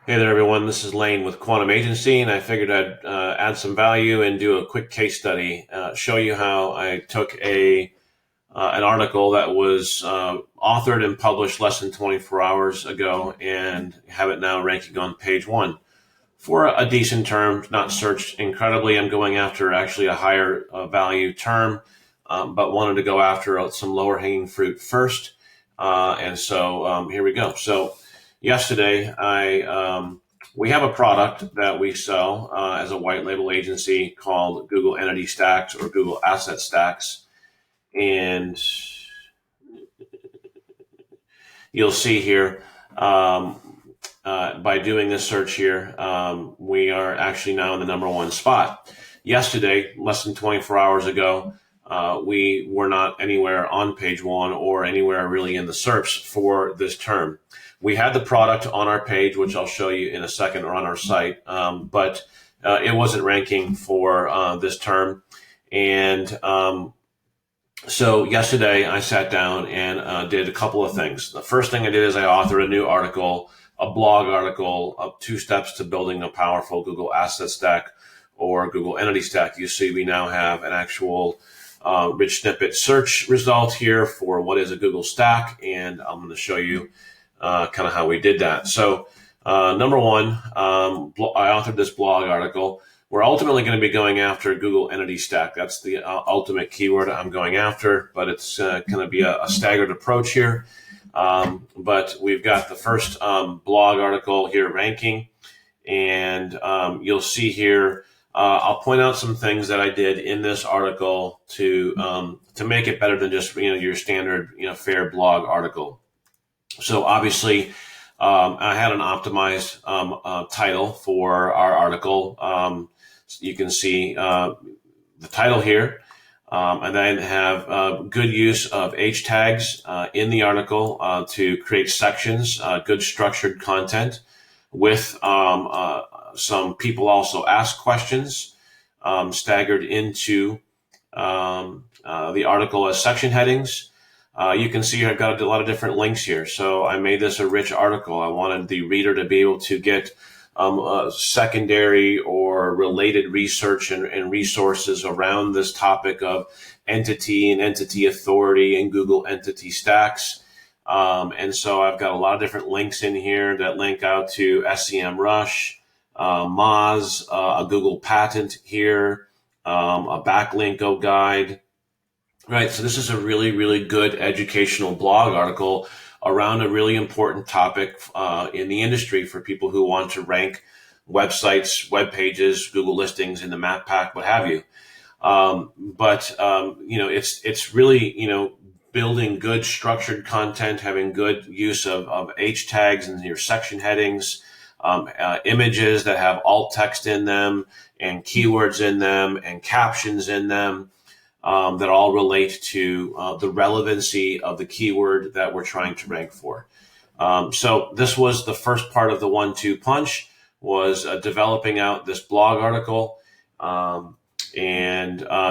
Hey there, everyone. This is Lane with Quantum Agency, and I figured I'd add some value and do a quick case study, show you how I took an article that was authored and published less than 24 hours ago and have it now ranking on page one for a decent term, not searched incredibly. I'm going after actually a higher value term, but wanted to go after some lower hanging fruit first. And so here we go. So yesterday, we have a product that we sell as a white label agency called Google Entity Stacks or Google Asset Stacks, and you'll see here by doing this search here, we are actually now in the number one spot. Yesterday, less than 24 hours ago, we were not anywhere on page one or anywhere really in the SERPs for this term. We had the product on our page, which I'll show you in a second, or on our site, but it wasn't ranking for this term. And so yesterday I sat down and did a couple of things. The first thing I did is I authored a new article, a blog article of 2 steps to building a powerful Google Asset Stack or Google Entity Stack. You see we now have an actual rich snippet search result here for what is a Google Stack, and I'm going to show you kind of how we did that. So number one, I authored this blog article. We're ultimately going to be going after Google Entity Stack. That's the ultimate keyword I'm going after, but it's going to be a staggered approach here. But we've got the first blog article here ranking, and you'll see here, I'll point out some things that I did in this article to make it better than just your standard fair blog article. So obviously, I had an optimized title for our article. You can see the title here, and then have good use of H tags in the article to create sections, good structured content with some people also ask questions staggered into the article as section headings. You can see I've got a lot of different links here. So I made this a rich article. I wanted the reader to be able to get secondary or related research and resources around this topic of entity and entity authority and Google Entity Stacks. And so I've got a lot of different links in here that link out to SEMrush, Moz, a Google patent here, a backlinko guide. Right, so this is a really, really good educational blog article around a really important topic in the industry for people who want to rank websites, web pages, Google listings in the map pack, what have you. It's really, building good structured content, having good use of H tags and your section headings, images that have alt text in them and keywords in them and captions in them. That all relate to the relevancy of the keyword that we're trying to rank for. So this was the first part of the 1-2 punch, was developing out this blog article and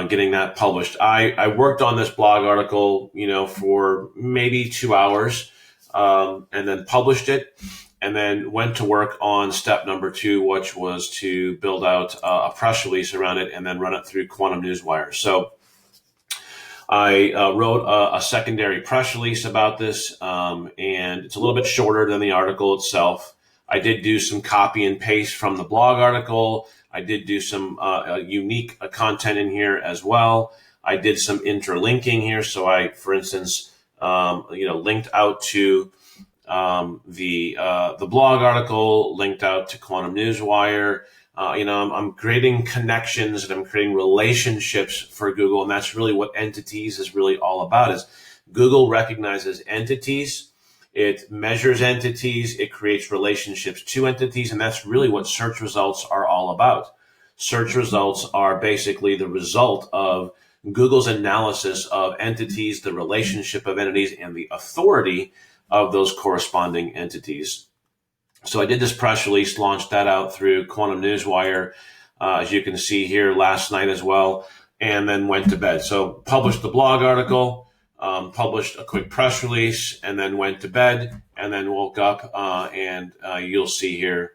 getting that published. I worked on this blog article, for maybe 2 hours, and then published it, and then went to work on step number 2, which was to build out a press release around it and then run it through Quantum Newswire. So I wrote a secondary press release about this, and it's a little bit shorter than the article itself. I did do some copy and paste from the blog article. I did do some unique content in here as well. I did some interlinking here. So I, for instance, linked out to the blog article, linked out to Quantum Newswire. I'm creating connections and I'm creating relationships for Google. And that's really what entities is really all about, is Google recognizes entities. It measures entities. It creates relationships to entities. And that's really what search results are all about. Search results are basically the result of Google's analysis of entities, the relationship of entities, and the authority of those corresponding entities. So I did this press release, launched that out through Quantum Newswire, as you can see here, last night as well, and then went to bed. So published the blog article, published a quick press release, and then went to bed, and then woke up, and you'll see here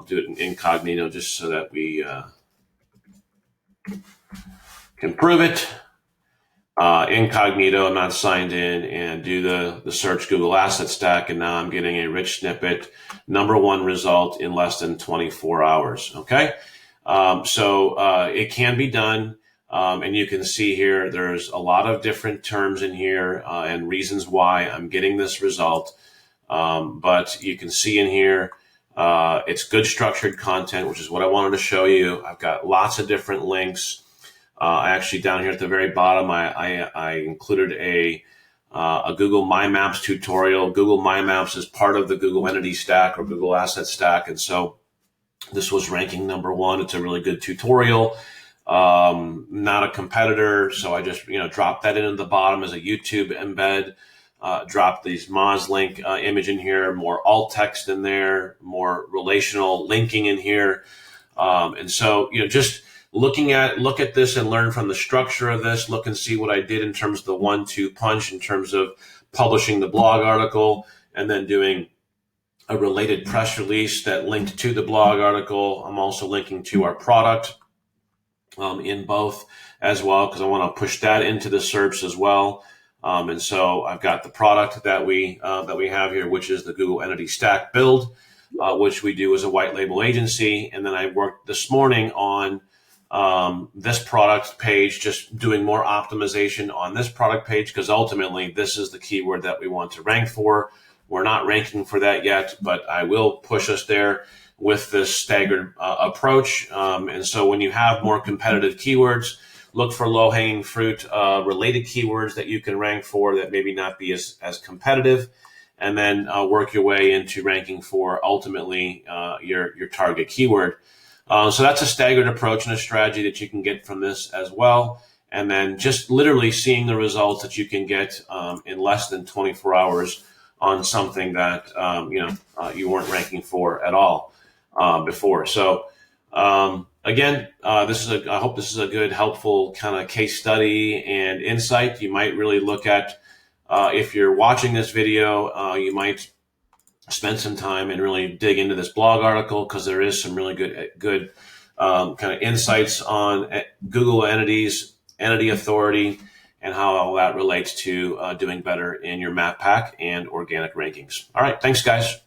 I'll do it in incognito just so that we can prove it. Incognito, I'm not signed in, and do the search Google Asset Stack, and now I'm getting a rich snippet, #1 result in less than 24 hours. Okay, so it can be done, and you can see here there's a lot of different terms in here and reasons why I'm getting this result, but you can see in here it's good structured content, which is what I wanted to show you. I've got lots of different links. Actually, down here at the very bottom, I included a Google My Maps tutorial. Google My Maps is part of the Google Entity Stack or Google Asset Stack, and so this was ranking #1. It's a really good tutorial. Not a competitor, so I just dropped that into the bottom as a YouTube embed. Dropped these Moz-link image in here, more alt text in there, more relational linking in here, and so just look at this and learn from the structure of this. Look and see what I did in terms of the 1-2 punch in terms of publishing the blog article and then doing a related press release that linked to the blog article. I'm also linking to our product in both as well, because I want to push that into the SERPs as well. And so I've got the product that we have here, which is the Google Entity Stack build, which we do as a white label agency. And then I worked this morning on this product page, just doing more optimization on this product page, because ultimately this is the keyword that we want to rank for. We're not ranking for that yet, but I will push us there with this staggered approach. And so when you have more competitive keywords, look for low-hanging fruit related keywords that you can rank for that maybe not be as competitive, and then work your way into ranking for ultimately your target keyword. So that's a staggered approach and a strategy that you can get from this as well. And then just literally seeing the results that you can get in less than 24 hours on something that you weren't ranking for at all before. So again, I hope this is a good, helpful kind of case study and insight. You might really look at, if you're watching this video, you might spend some time and really dig into this blog article, because there is some really good kind of insights on Google entities, entity authority, and how all that relates to doing better in your map pack and organic rankings. All right, thanks guys.